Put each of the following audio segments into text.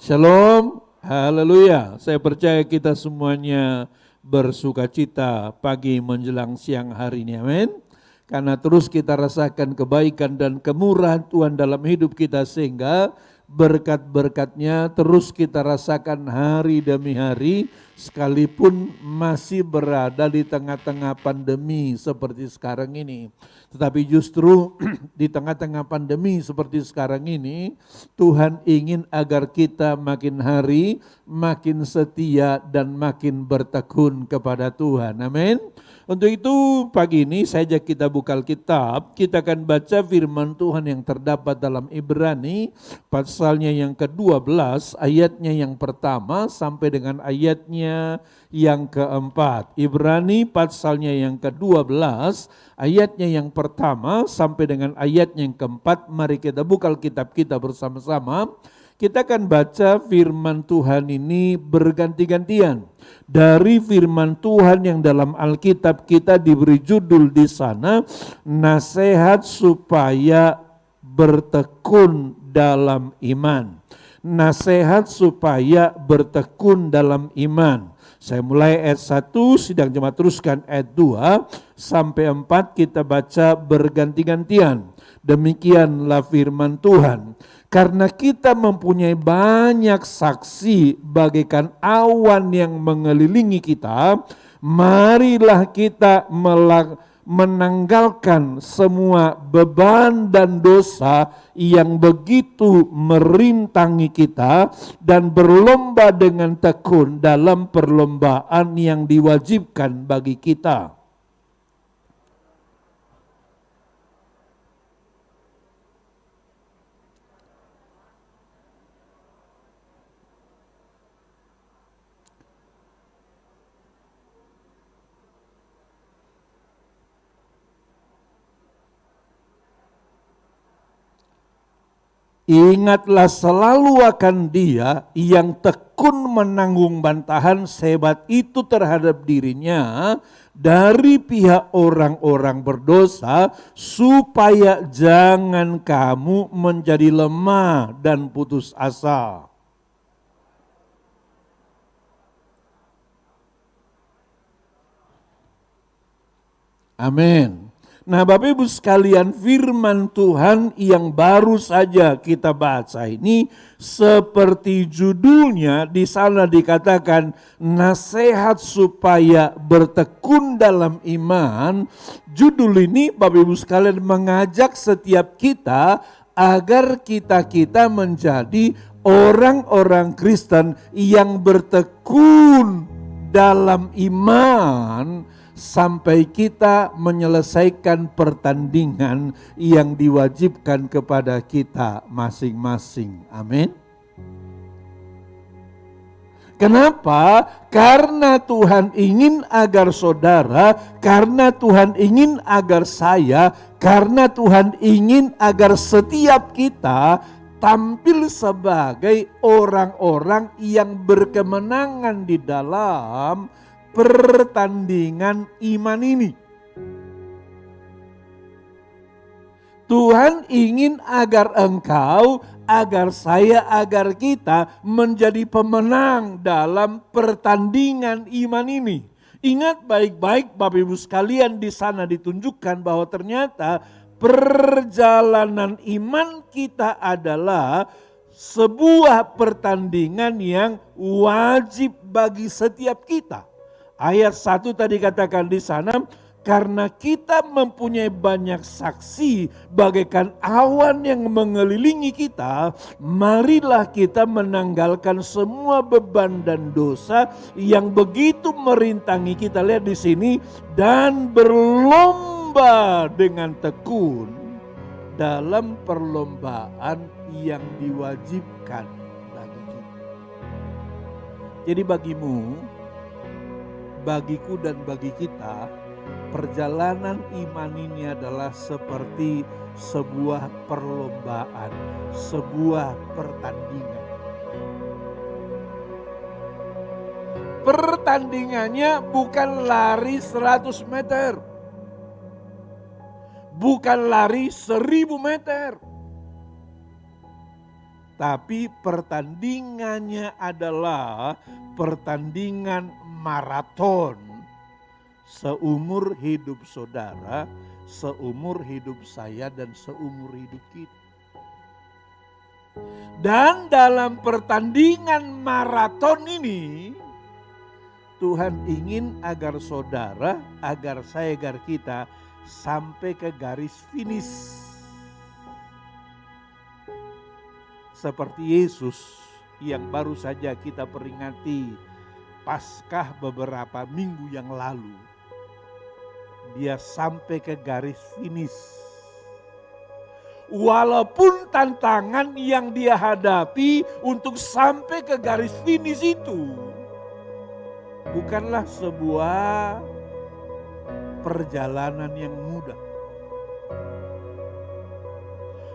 Shalom, haleluya. Saya percaya kita semuanya bersuka cita pagi menjelang siang hari ini, amin. Karena terus kita rasakan kebaikan dan kemurahan Tuhan dalam hidup kita sehingga berkat-berkatnya terus kita rasakan hari demi hari sekalipun masih berada di tengah-tengah pandemi seperti sekarang ini. Tetapi justru di tengah-tengah pandemi seperti sekarang ini, Tuhan ingin agar kita makin hari makin setia dan makin bertekun kepada Tuhan. Amin. Untuk itu pagi ini saya ajak kita buka Alkitab, kita akan baca firman Tuhan yang terdapat dalam Ibrani pasalnya yang ke-12, ayatnya yang pertama sampai dengan ayatnya yang keempat. Ibrani pasalnya yang ke-12, ayatnya yang pertama sampai dengan ayatnya yang keempat. Mari kita buka Alkitab kita bersama-sama. Kita akan baca firman Tuhan ini berganti-gantian. Dari firman Tuhan yang dalam Alkitab kita diberi judul di sana, nasihat supaya bertekun dalam iman. Nasihat supaya bertekun dalam iman. Saya mulai ayat 1, sidang jemaat teruskan ayat 2 sampai 4, kita baca berganti-gantian. Demikianlah firman Tuhan. Karena kita mempunyai banyak saksi bagaikan awan yang mengelilingi kita, marilah kita menanggalkan semua beban dan dosa yang begitu merintangi kita dan berlomba dengan tekun dalam perlombaan yang diwajibkan bagi kita. Ingatlah selalu akan Dia yang tekun menanggung bantahan sehebat itu terhadap dirinya dari pihak orang-orang berdosa, supaya jangan kamu menjadi lemah dan putus asa. Amin. Nah, Bapak Ibu sekalian, firman Tuhan yang baru saja kita baca ini seperti judulnya di sana dikatakan nasihat supaya bertekun dalam iman. Judul ini Bapak Ibu sekalian mengajak setiap kita agar kita menjadi orang-orang Kristen yang bertekun dalam iman sampai kita menyelesaikan pertandingan yang diwajibkan kepada kita masing-masing. Amin. Kenapa? Karena Tuhan ingin agar saudara, karena Tuhan ingin agar saya, karena Tuhan ingin agar setiap kita tampil sebagai orang-orang yang berkemenangan di dalam pertandingan iman ini. Tuhan ingin agar engkau, agar saya, agar kita menjadi pemenang dalam pertandingan iman ini. Ingat baik-baik Bapak Ibu sekalian, di sana ditunjukkan bahwa ternyata perjalanan iman kita adalah sebuah pertandingan yang wajib bagi setiap kita. Ayat 1 tadi katakan di sana, karena kita mempunyai banyak saksi bagaikan awan yang mengelilingi kita, marilah kita menanggalkan semua beban dan dosa yang begitu merintangi kita. Lihat di sini, dan berlomba dengan tekun dalam perlombaan yang diwajibkan bagi kita. Jadi bagimu, bagiku dan bagi kita, perjalanan iman ini adalah seperti sebuah perlombaan, sebuah pertandingan. Pertandingannya bukan lari 100 meter, bukan lari 1000 meter, Tetapi pertandingannya adalah pertandingan maraton. Seumur hidup saudara, seumur hidup saya, dan seumur hidup kita. Dan dalam pertandingan maraton ini, Tuhan ingin agar saudara, agar saya, agar kita sampai ke garis finish. Seperti Yesus yang baru saja kita peringati Paskah beberapa minggu yang lalu. Dia sampai ke garis finish. Walaupun tantangan yang dia hadapi untuk sampai ke garis finish itu bukanlah sebuah perjalanan yang mudah.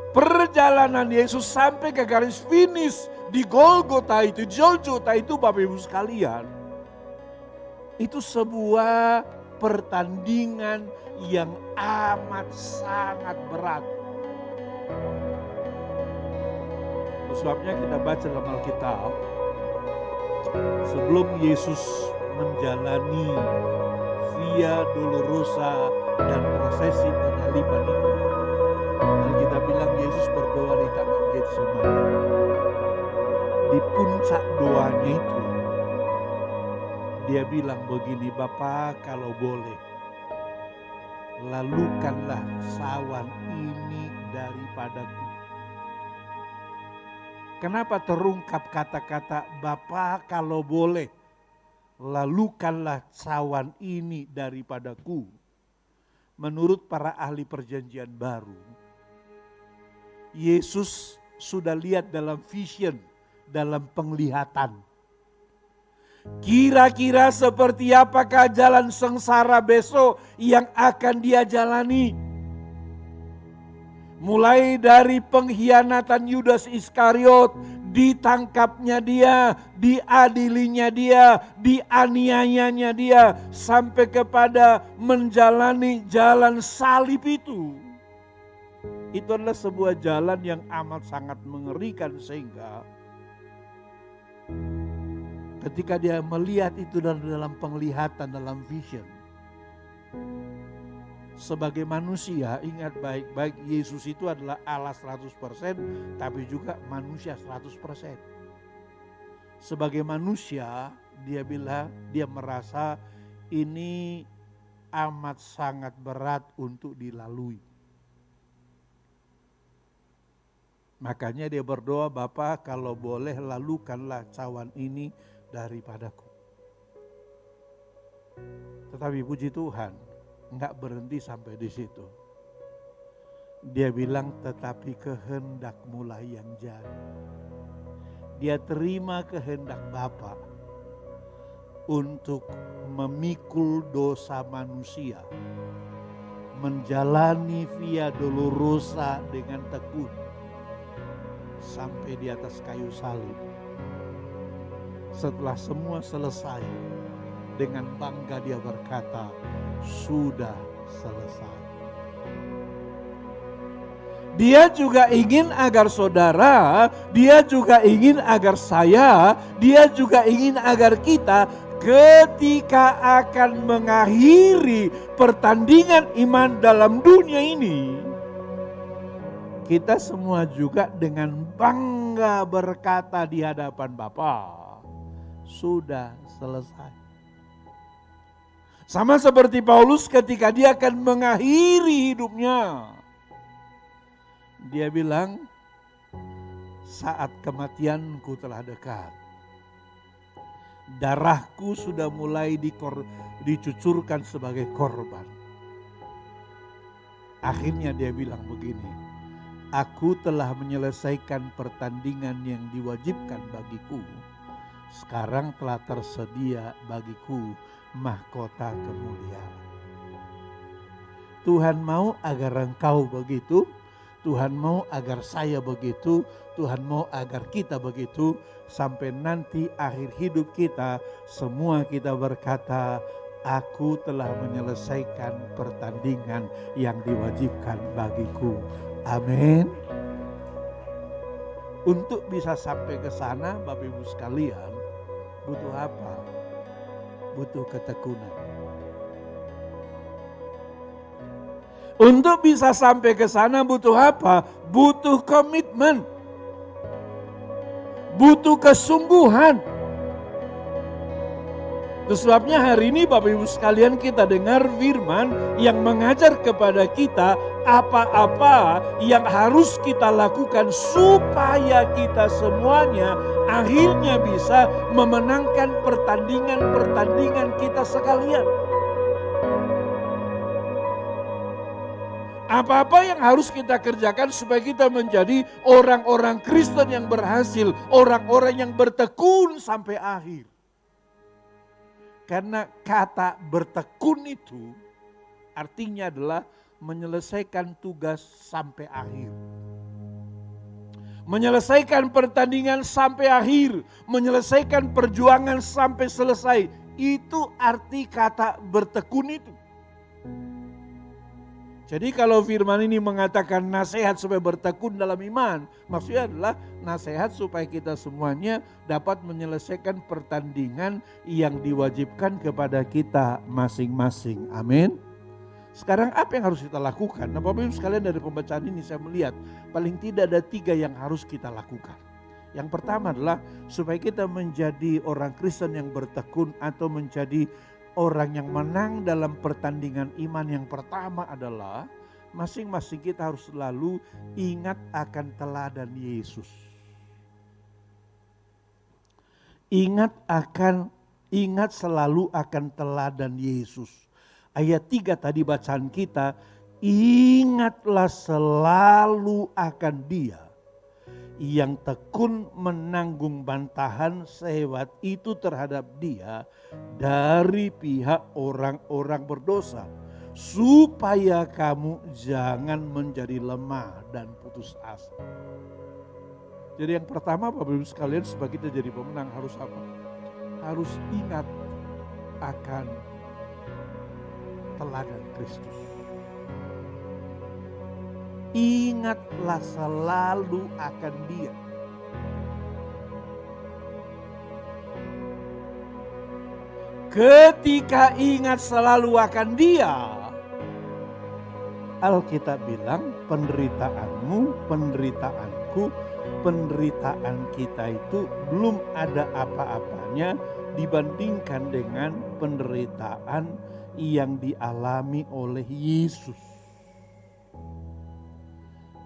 Perjalanan Yesus sampai ke garis finish di Golgota itu, Golgota itu Bapak Ibu sekalian, itu sebuah pertandingan yang amat sangat berat. Itu sebabnya kita baca dalam Alkitab, sebelum Yesus menjalani Via Dolorosa dan prosesi penyaliban itu, Alkitab bilang Yesus berdoa di Taman Getsemani. Di puncak doanya itu, dia bilang begini, Bapa kalau boleh, lalukanlah sawan ini daripadaku. Kenapa terungkap kata-kata Bapa kalau boleh, lalukanlah sawan ini daripadaku? Menurut para ahli perjanjian baru, Yesus sudah lihat dalam vision, dalam penglihatan. Kira-kira seperti apakah jalan sengsara besok yang akan dia jalani? Mulai dari pengkhianatan Yudas Iskariot, ditangkapnya dia, diadilinya dia, dianiayanya dia, sampai kepada menjalani jalan salib itu. Itu adalah sebuah jalan yang amat sangat mengerikan, sehingga ketika dia melihat itu dalam penglihatan, dalam vision, sebagai manusia, ingat baik-baik, Yesus itu adalah Allah 100%, tapi juga manusia 100%. Sebagai manusia, dia bilang, dia merasa ini amat sangat berat untuk dilalui. Makanya dia berdoa, Bapa kalau boleh lalukanlah cawan ini daripadaku. Tetapi puji Tuhan, enggak berhenti sampai di situ. Dia bilang, tetapi kehendakmu lah yang jadi. Dia terima kehendak Bapa untuk memikul dosa manusia, menjalani Via Dolorosa dengan tekun sampai di atas kayu salib. Setelah semua selesai, dengan bangga dia berkata, sudah selesai. Dia juga ingin agar saudara, dia juga ingin agar saya, dia juga ingin agar kita ketika akan mengakhiri pertandingan iman dalam dunia ini, kita semua juga dengan bangga berkata di hadapan Bapa, sudah selesai. Sama seperti Paulus ketika dia akan mengakhiri hidupnya. Dia bilang, saat kematianku telah dekat. Darahku sudah mulai dicucurkan sebagai korban. Akhirnya dia bilang begini, aku telah menyelesaikan pertandingan yang diwajibkan bagiku. Sekarang telah tersedia bagiku mahkota kemuliaan. Tuhan mau agar engkau begitu, Tuhan mau agar saya begitu, Tuhan mau agar kita begitu, sampai nanti akhir hidup kita, semua kita berkata, aku telah menyelesaikan pertandingan yang diwajibkan bagiku. Amin. Untuk bisa sampai ke sana, Bapak Ibu sekalian, butuh apa? Butuh ketekunan. Untuk bisa sampai ke sana butuh apa? Butuh komitmen. Butuh kesungguhan. Itu sebabnya hari ini Bapak Ibu sekalian kita dengar firman yang mengajar kepada kita apa-apa yang harus kita lakukan supaya kita semuanya akhirnya bisa memenangkan pertandingan-pertandingan kita sekalian. Apa-apa yang harus kita kerjakan supaya kita menjadi orang-orang Kristen yang berhasil, orang-orang yang bertekun sampai akhir. Karena kata bertekun itu artinya adalah menyelesaikan tugas sampai akhir. Menyelesaikan pertandingan sampai akhir, menyelesaikan perjuangan sampai selesai. Itu arti kata bertekun itu. Jadi kalau firman ini mengatakan nasihat supaya bertekun dalam iman, maksudnya adalah nasihat supaya kita semuanya dapat menyelesaikan pertandingan yang diwajibkan kepada kita masing-masing. Amin. Sekarang apa yang harus kita lakukan? Nah, Bapak Ibu sekalian, dari pembacaan ini saya melihat paling tidak ada 3 yang harus kita lakukan. Yang pertama adalah supaya kita menjadi orang Kristen yang bertekun atau menjadi orang yang menang dalam pertandingan iman, yang pertama adalah masing-masing kita harus selalu ingat akan teladan Yesus. Ingat selalu akan teladan Yesus. Ayat 3 tadi bacaan kita, ingatlah selalu akan Dia yang tekun menanggung bantahan sehebat itu terhadap Dia dari pihak orang-orang berdosa, supaya kamu jangan menjadi lemah dan putus asa. Jadi yang pertama Bapak Ibu sekalian, supaya kita jadi pemenang harus apa? Harus ingat akan teladan Kristus. Ingatlah selalu akan Dia. Ketika ingat selalu akan Dia, Alkitab bilang penderitaanmu, penderitaanku, penderitaan kita itu belum ada apa-apanya dibandingkan dengan penderitaan yang dialami oleh Yesus.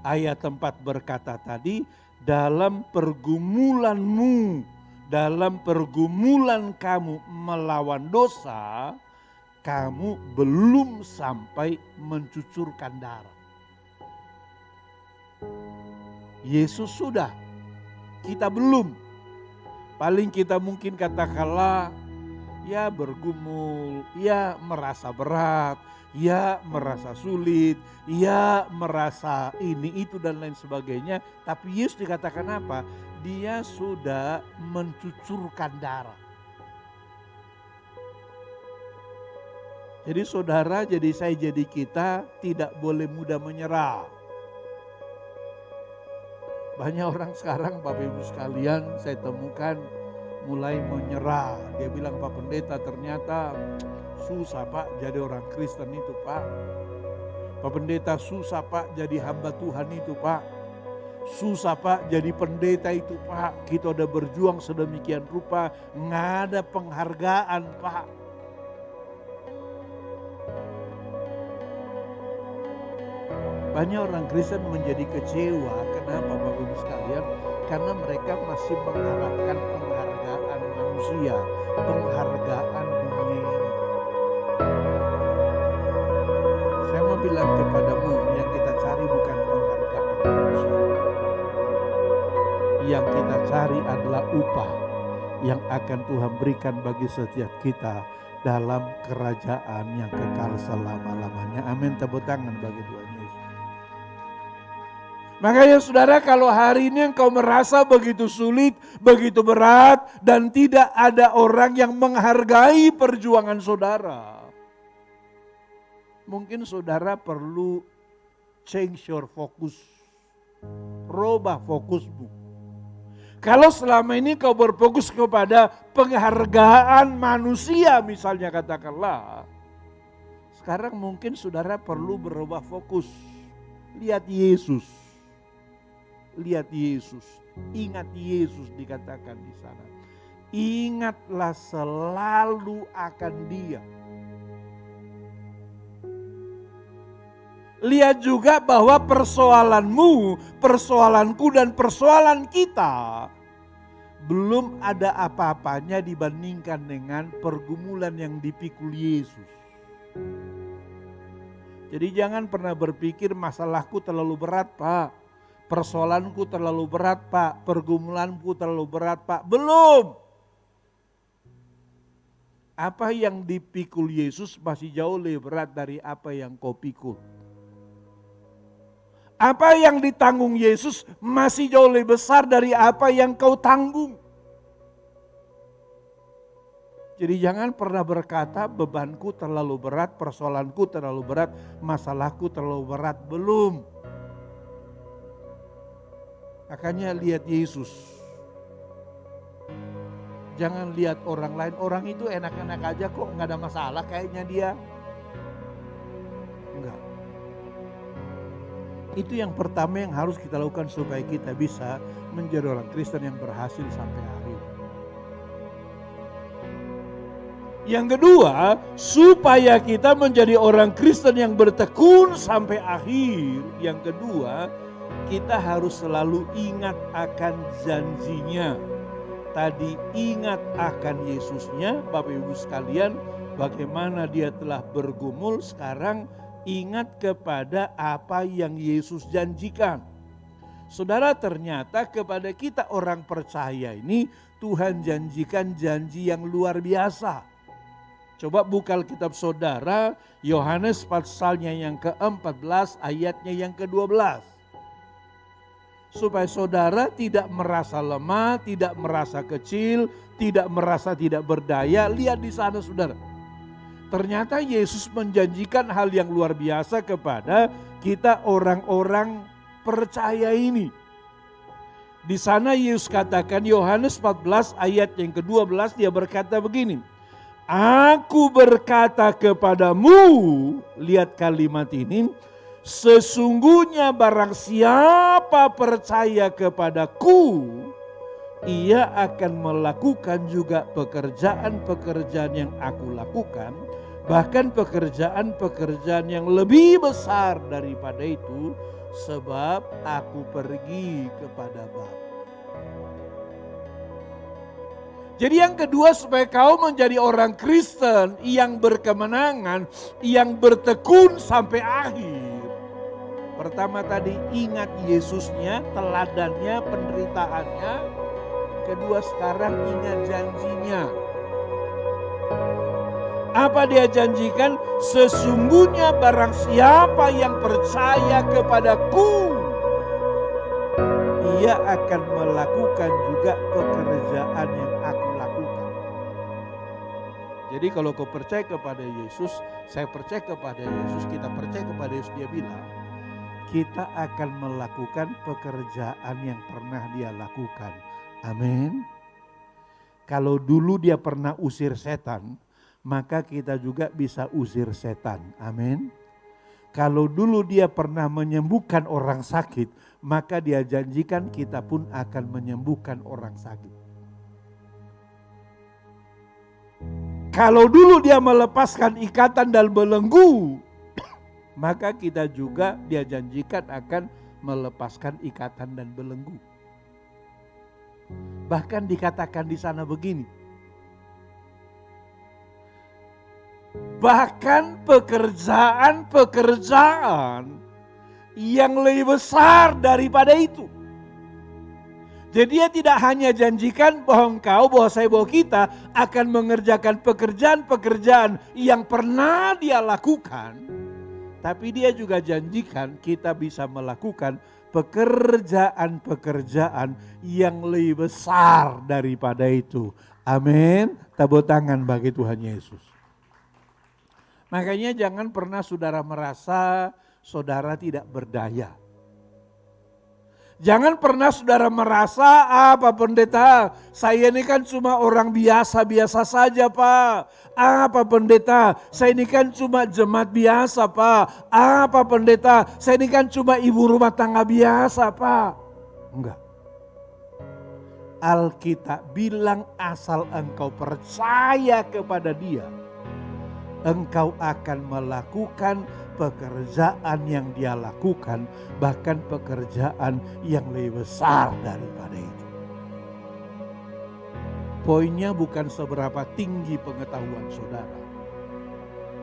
Ayat 4 berkata tadi, dalam pergumulanmu, dalam pergumulan kamu melawan dosa, kamu belum sampai mencucurkan darah. Yesus sudah, kita belum. Paling kita mungkin katakanlah, ya bergumul, ya merasa berat, ya merasa sulit, ya merasa ini itu dan lain sebagainya. Tapi Yesus dikatakan apa? Dia sudah mencucurkan darah. Jadi saudara, jadi saya, jadi kita tidak boleh mudah menyerah. Banyak orang sekarang Bapak Ibu sekalian saya temukan mulai menyerah. Dia bilang, Pak Pendeta, ternyata susah Pak jadi orang Kristen itu Pak. Pak Pendeta, susah Pak jadi hamba Tuhan itu Pak. Susah Pak jadi pendeta itu Pak. Kita udah berjuang sedemikian rupa, nggak ada penghargaan Pak. Banyak orang Kristen menjadi kecewa. Kenapa Bapak Ibu sekalian? Karena mereka masih mengharapkan penghargaan manusia, penghargaan dunia ini. Saya mau bilang kepadamu, yang kita cari bukan penghargaan manusia. Yang kita cari adalah upah yang akan Tuhan berikan bagi setiap kita dalam kerajaan yang kekal selama-lamanya. Amin, tepuk tangan bagi Tuhan Yesus. Makanya saudara, kalau hari ini engkau merasa begitu sulit, begitu berat, dan tidak ada orang yang menghargai perjuangan saudara, mungkin saudara perlu change your focus, rubah fokusmu. Kalau selama ini kau berfokus kepada penghargaan manusia misalnya katakanlah, sekarang mungkin saudara perlu berubah fokus. Lihat Yesus. Lihat Yesus. Ingat Yesus dikatakan di sana. Ingatlah selalu akan Dia. Lihat juga bahwa persoalanmu, persoalanku dan persoalan kita belum ada apa-apanya dibandingkan dengan pergumulan yang dipikul Yesus. Jadi jangan pernah berpikir masalahku terlalu berat Pak, persoalanku terlalu berat Pak, pergumulanku terlalu berat Pak. Belum. Apa yang dipikul Yesus masih jauh lebih berat dari apa yang kau pikul. Apa yang ditanggung Yesus masih jauh lebih besar dari apa yang kau tanggung. Jadi jangan pernah berkata bebanku terlalu berat, persoalanku terlalu berat, masalahku terlalu berat. Belum. Makanya lihat Yesus. Jangan lihat orang lain, orang itu enak-enak aja kok, nggak ada masalah kayaknya dia. Enggak. Itu yang pertama yang harus kita lakukan supaya kita bisa menjadi orang Kristen yang berhasil sampai akhir. Yang kedua, supaya kita menjadi orang Kristen yang bertekun sampai akhir. Yang kedua, kita harus selalu ingat akan janjinya. Tadi ingat akan Yesusnya, Bapak Ibu sekalian, bagaimana dia telah bergumul, sekarang ingat kepada apa yang Yesus janjikan. Saudara, ternyata kepada kita orang percaya ini Tuhan janjikan janji yang luar biasa. Coba buka Alkitab saudara, Yohanes pasalnya yang ke-14 ayatnya yang ke-12. Supaya saudara tidak merasa lemah, tidak merasa kecil, tidak merasa tidak berdaya. Lihat di sana saudara. Ternyata Yesus menjanjikan hal yang luar biasa kepada kita orang-orang percaya ini. Di sana Yesus katakan, Yohanes 14 ayat yang ke-12 dia berkata begini. Aku berkata kepadamu, lihat kalimat ini, sesungguhnya barang siapa percaya kepadaku, ia akan melakukan juga pekerjaan-pekerjaan yang aku lakukan, bahkan pekerjaan-pekerjaan yang lebih besar daripada itu, sebab aku pergi kepada Bapa. Jadi yang kedua, supaya kau menjadi orang Kristen yang berkemenangan, yang bertekun sampai akhir. Pertama tadi ingat Yesusnya, teladannya, penderitaannya. Kedua sekarang ingat janjinya. Apa dia janjikan? Sesungguhnya barang siapa yang percaya kepadaku, ia akan melakukan juga pekerjaan yang aku lakukan. Jadi kalau kau percaya kepada Yesus, saya percaya kepada Yesus, kita percaya kepada Yesus, dia bilang, kita akan melakukan pekerjaan yang pernah dia lakukan. Amin. Kalau dulu dia pernah usir setan, maka kita juga bisa usir setan. Amin. Kalau dulu dia pernah menyembuhkan orang sakit, maka dia janjikan kita pun akan menyembuhkan orang sakit. Kalau dulu dia melepaskan ikatan dan belenggu, maka kita juga dia janjikan akan melepaskan ikatan dan belenggu. Bahkan dikatakan di sana begini. Bahkan pekerjaan-pekerjaan yang lebih besar daripada itu. Jadi dia tidak hanya janjikan bahwa saya, bahwa kita akan mengerjakan pekerjaan-pekerjaan yang pernah dia lakukan. Tapi dia juga janjikan kita bisa melakukan pekerjaan-pekerjaan yang lebih besar daripada itu. Amin. Tepuk tangan bagi Tuhan Yesus. Makanya jangan pernah saudara merasa saudara tidak berdaya. Jangan pernah saudara merasa, Pak Pendeta, saya ini kan cuma orang biasa-biasa saja Pak. Pak Pendeta, saya ini kan cuma jemaat biasa Pak. Pak Pendeta, saya ini kan cuma ibu rumah tangga biasa Pak. Enggak. Alkitab bilang asal engkau percaya kepada Dia, engkau akan melakukan pekerjaan yang Dia lakukan, bahkan pekerjaan yang lebih besar daripada itu. Poinnya bukan seberapa tinggi pengetahuan saudara.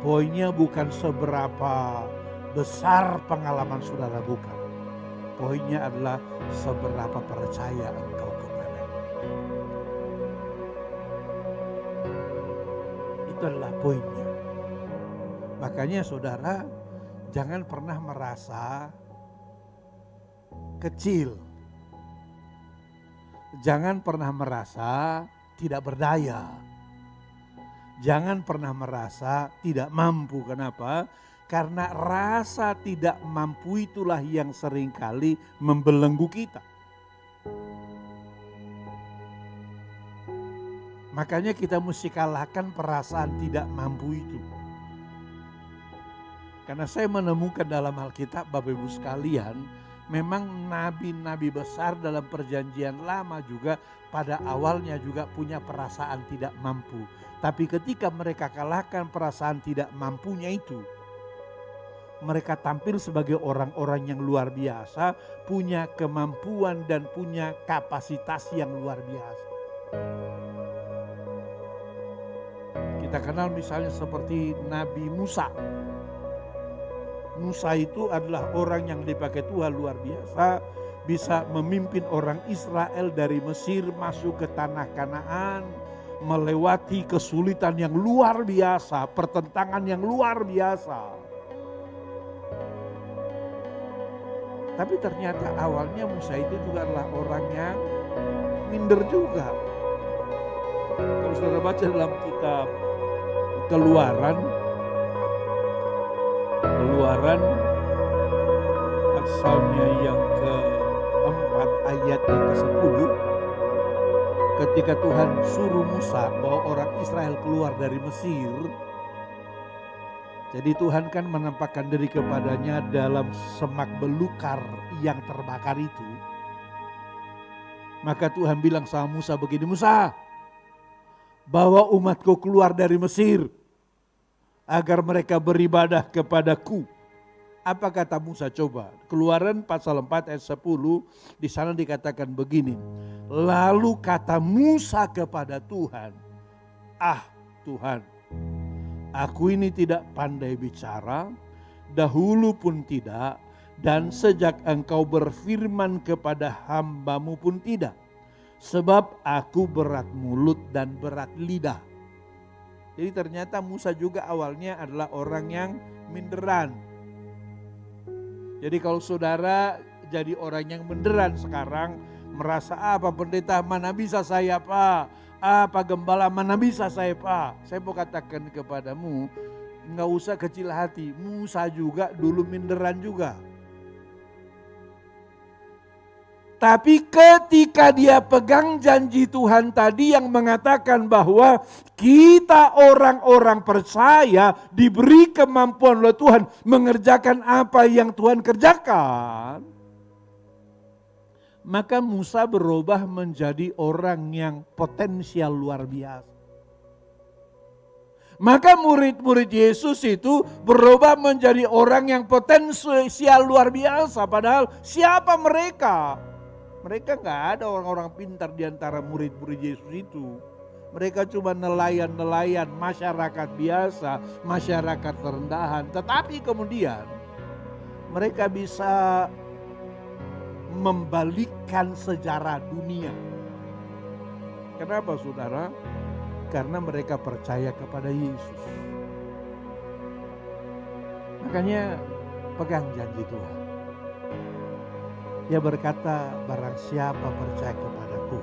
Poinnya bukan seberapa besar pengalaman saudara, bukan. Poinnya adalah seberapa percaya engkau kepada-Nya. Itu adalah poinnya. Makanya saudara, jangan pernah merasa kecil. Jangan pernah merasa tidak berdaya. Jangan pernah merasa tidak mampu. Kenapa? Karena rasa tidak mampu itulah yang seringkali membelenggu kita. Makanya kita mesti kalahkan perasaan tidak mampu itu. Karena saya menemukan dalam Alkitab, Bapak Ibu sekalian, memang nabi-nabi besar dalam perjanjian lama juga pada awalnya juga punya perasaan tidak mampu. Tapi ketika mereka kalahkan perasaan tidak mampunya itu, mereka tampil sebagai orang-orang yang luar biasa, punya kemampuan dan punya kapasitas yang luar biasa. Kita kenal misalnya seperti Nabi Musa. Musa itu adalah orang yang dipakai Tuhan luar biasa, bisa memimpin orang Israel dari Mesir masuk ke tanah Kanaan, melewati kesulitan yang luar biasa, pertentangan yang luar biasa. Tapi ternyata awalnya Musa itu juga adalah orang yang minder juga. Kalau saudara baca dalam kitab Keluaran pasalnya yang ke-4 ayat yang ke-10, ketika Tuhan suruh Musa bawa orang Israel keluar dari Mesir, jadi Tuhan kan menampakkan diri kepadanya dalam semak belukar yang terbakar itu. Maka Tuhan bilang sama Musa begini, Musa, bawa umatku keluar dari Mesir agar mereka beribadah kepadaku. Apa kata Musa? Coba. Keluaran pasal 4 ayat 10, di sana dikatakan begini. Lalu kata Musa kepada Tuhan, Tuhan, aku ini tidak pandai bicara, dahulu pun tidak, dan sejak engkau berfirman kepada hambamu pun tidak. Sebab aku berat mulut dan berat lidah. Jadi ternyata Musa juga awalnya adalah orang yang minderan. Jadi kalau saudara jadi orang yang minderan sekarang, merasa apa pendeta mana bisa saya Pak, apa gembala mana bisa saya Pak. Saya mau katakan kepadamu, nggak usah kecil hati, Musa juga dulu minderan juga. Tapi ketika dia pegang janji Tuhan tadi yang mengatakan bahwa kita orang-orang percaya diberi kemampuan oleh Tuhan mengerjakan apa yang Tuhan kerjakan, maka Musa berubah menjadi orang yang potensial luar biasa. Maka murid-murid Yesus itu berubah menjadi orang yang potensial luar biasa. Padahal siapa mereka? Mereka gak ada orang-orang pintar di antara murid-murid Yesus itu. Mereka cuma nelayan-nelayan, masyarakat biasa, masyarakat rendahan. Tetapi kemudian mereka bisa membalikkan sejarah dunia. Kenapa saudara? Karena mereka percaya kepada Yesus. Makanya pegang janji Tuhan. Dia berkata, barang siapa percaya kepadaku,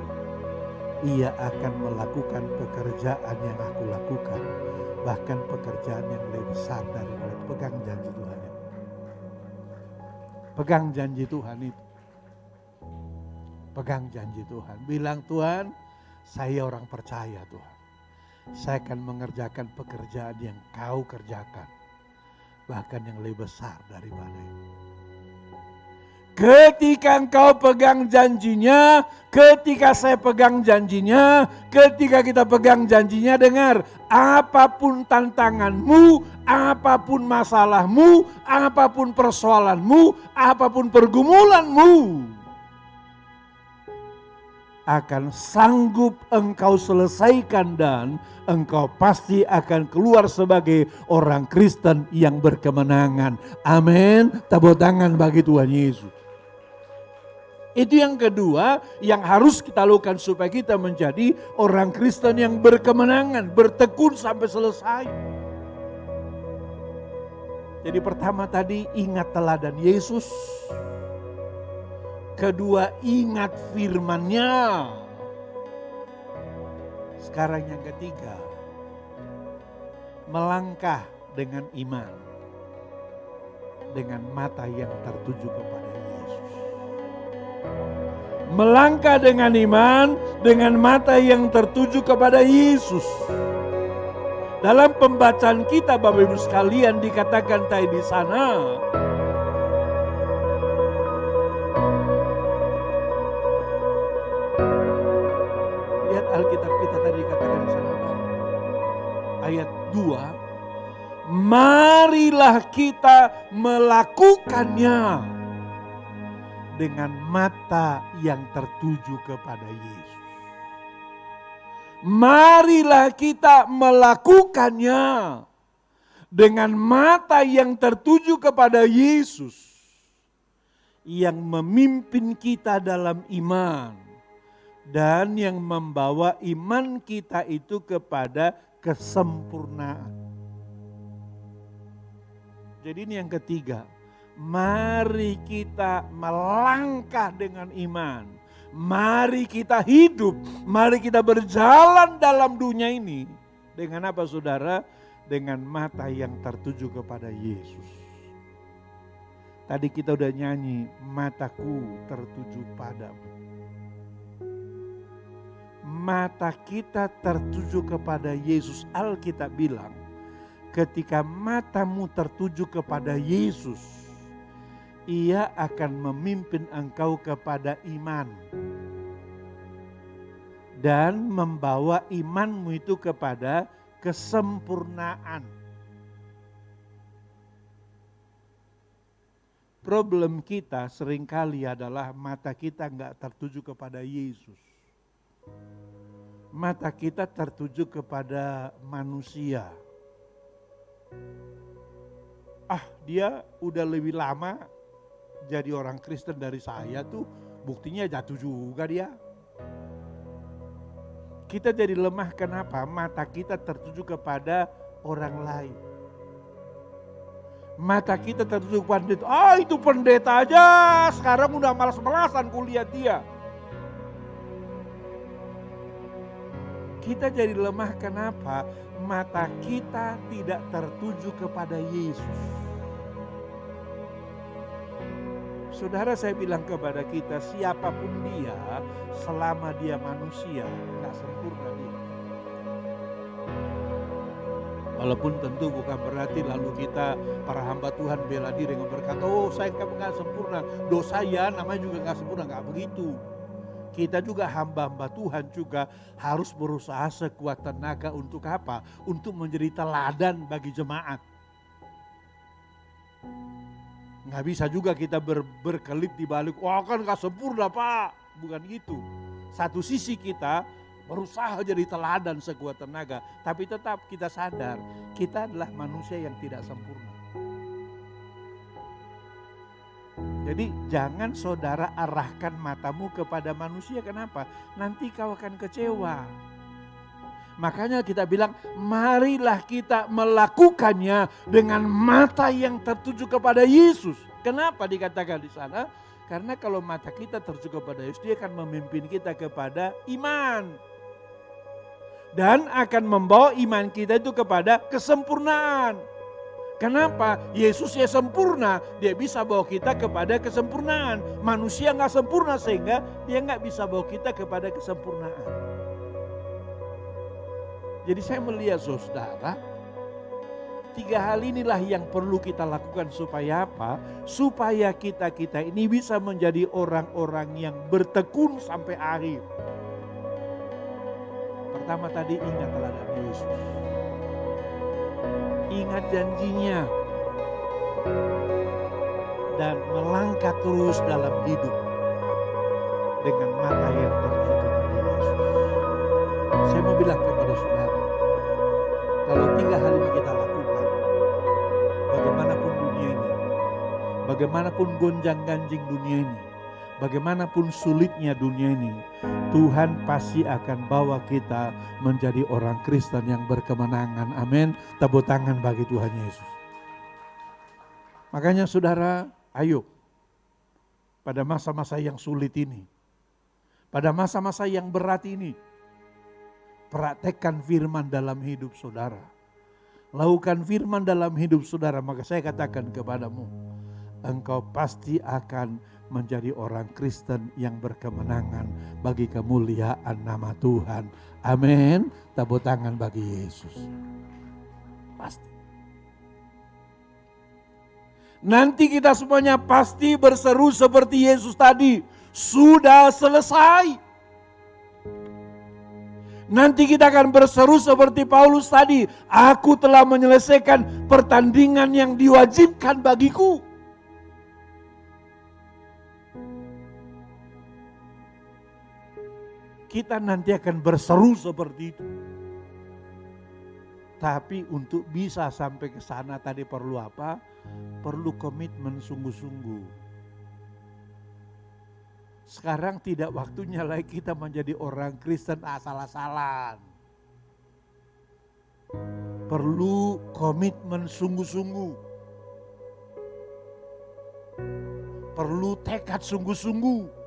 ia akan melakukan pekerjaan yang aku lakukan, bahkan pekerjaan yang lebih besar daripada itu. Pegang janji Tuhan itu. Pegang janji Tuhan itu. Pegang janji Tuhan. Bilang, Tuhan, saya orang percaya Tuhan. Saya akan mengerjakan pekerjaan yang Kau kerjakan. Bahkan yang lebih besar daripada itu. Ketika engkau pegang janjinya, ketika saya pegang janjinya, ketika kita pegang janjinya, dengar, apapun tantanganmu, apapun masalahmu, apapun persoalanmu, apapun pergumulanmu, akan sanggup engkau selesaikan dan engkau pasti akan keluar sebagai orang Kristen yang berkemenangan. Amin. Tepuk tangan bagi Tuhan Yesus. Itu yang kedua yang harus kita lakukan supaya kita menjadi orang Kristen yang berkemenangan, bertekun sampai selesai. Jadi pertama tadi ingat teladan Yesus. Kedua ingat firman-Nya. Sekarang yang ketiga, melangkah dengan iman. Dengan mata yang tertuju kepada Yesus. Melangkah dengan iman, dengan mata yang tertuju kepada Yesus. Dalam pembacaan kita Bapak Ibu sekalian dikatakan tadi di sana, lihat Alkitab kita tadi dikatakan di sana, ayat 2, marilah kita melakukannya dengan mata yang tertuju kepada Yesus. Marilah kita melakukannya dengan mata yang tertuju kepada Yesus yang memimpin kita dalam iman dan yang membawa iman kita itu kepada kesempurnaan. Jadi ini yang ketiga. Mari kita melangkah dengan iman. Mari kita hidup. Mari kita berjalan dalam dunia ini. Dengan apa saudara? Dengan mata yang tertuju kepada Yesus. Tadi kita udah nyanyi, mataku tertuju padamu. Mata kita tertuju kepada Yesus. Alkitab bilang, ketika matamu tertuju kepada Yesus, Ia akan memimpin engkau kepada iman. Dan membawa imanmu itu kepada kesempurnaan. Problem kita seringkali adalah mata kita enggak tertuju kepada Yesus. Mata kita tertuju kepada manusia. Dia udah lebih lama jadi orang Kristen dari saya tuh, buktinya jatuh juga dia. Kita jadi lemah kenapa? Mata kita tertuju kepada orang lain. Mata kita tertuju kepada pendeta. Itu pendeta aja, sekarang udah malas-malasan kuliah dia. Kita jadi lemah kenapa? Mata kita tidak tertuju kepada Yesus. Saudara, saya bilang kepada kita, siapapun dia, selama dia manusia, gak sempurna dia. Walaupun tentu bukan berarti lalu kita para hamba Tuhan bela diri dengan berkata, saya gak sempurna, dosa ya namanya juga gak sempurna, gak begitu. Kita juga hamba-hamba Tuhan juga harus berusaha sekuat tenaga untuk apa? Untuk menjadi teladan bagi jemaat. Nggak bisa juga kita berkelit di balik, kan gak sempurna Pak. Bukan gitu. Satu sisi kita berusaha jadi teladan sekuat tenaga. Tapi tetap kita sadar, kita adalah manusia yang tidak sempurna. Jadi jangan saudara arahkan matamu kepada manusia. Kenapa? Nanti kau akan kecewa. Makanya kita bilang, marilah kita melakukannya dengan mata yang tertuju kepada Yesus. Kenapa dikatakan di sana? Karena kalau mata kita tertuju kepada Yesus, dia akan memimpin kita kepada iman. Dan akan membawa iman kita itu kepada kesempurnaan. Kenapa? Yesus ya sempurna, dia bisa bawa kita kepada kesempurnaan. Manusia nggak sempurna sehingga dia nggak bisa bawa kita kepada kesempurnaan. Jadi saya melihat saudara, 3 hal inilah yang perlu kita lakukan supaya apa? Supaya kita ini bisa menjadi orang-orang yang bertekun sampai akhir. Pertama tadi, ingat teladan Yesus. Ingat janjinya. Dan melangkah terus dalam hidup. Dengan mata yang tertuju kepada Yesus. Saya mau bilang kepada saudara. Kalau 3 hal ini kita lakukan. Bagaimanapun dunia ini. Bagaimanapun gonjang-ganjing dunia ini. Bagaimanapun sulitnya dunia ini, Tuhan pasti akan bawa kita menjadi orang Kristen yang berkemenangan. Amin. Tepuk tangan bagi Tuhan Yesus. Makanya saudara, ayo pada masa-masa yang sulit ini, pada masa-masa yang berat ini, praktekkan firman dalam hidup saudara. Lakukan firman dalam hidup saudara, maka saya katakan kepadamu, engkau pasti akan menjadi orang Kristen yang berkemenangan bagi kemuliaan nama Tuhan. Amin. Tepuk tangan bagi Yesus. Pasti. Nanti kita semuanya pasti berseru seperti Yesus tadi. Sudah selesai. Nanti kita akan berseru seperti Paulus tadi. Aku telah menyelesaikan pertandingan yang diwajibkan bagiku. Kita nanti akan berseru seperti itu. Tapi untuk bisa sampai ke sana tadi perlu apa? Perlu komitmen sungguh-sungguh. Sekarang tidak waktunya lagi kita menjadi orang Kristen asal-asalan. Perlu komitmen sungguh-sungguh. Perlu tekad sungguh-sungguh.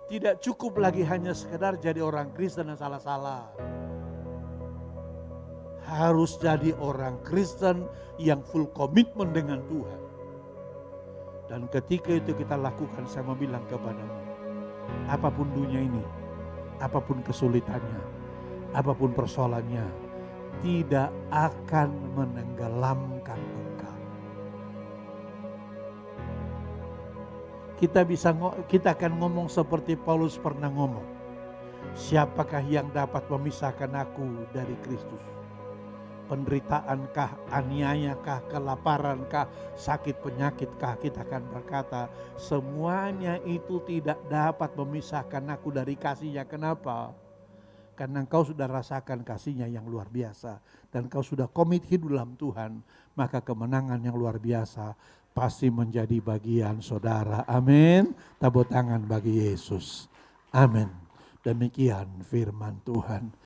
Tidak cukup lagi hanya sekedar jadi orang Kristen yang salah-salah. Harus jadi orang Kristen yang full komitmen dengan Tuhan. Dan ketika itu kita lakukan, saya mau bilang kepadamu, apapun dunia ini, apapun kesulitannya, apapun persoalannya, tidak akan menenggelamkan engkau. Kita akan ngomong seperti Paulus pernah ngomong. Siapakah yang dapat memisahkan aku dari Kristus? Penderitaankah, aniayakah, kelaparankah, sakit penyakitkah? Kita akan berkata, semuanya itu tidak dapat memisahkan aku dari kasih-Nya. Kenapa? Karena engkau sudah rasakan kasih-Nya yang luar biasa. Dan engkau sudah komit hidup dalam Tuhan. Maka kemenangan yang luar biasa pasti menjadi bagian saudara. Amin. Tepuk tangan bagi Yesus. Amin. Demikian firman Tuhan.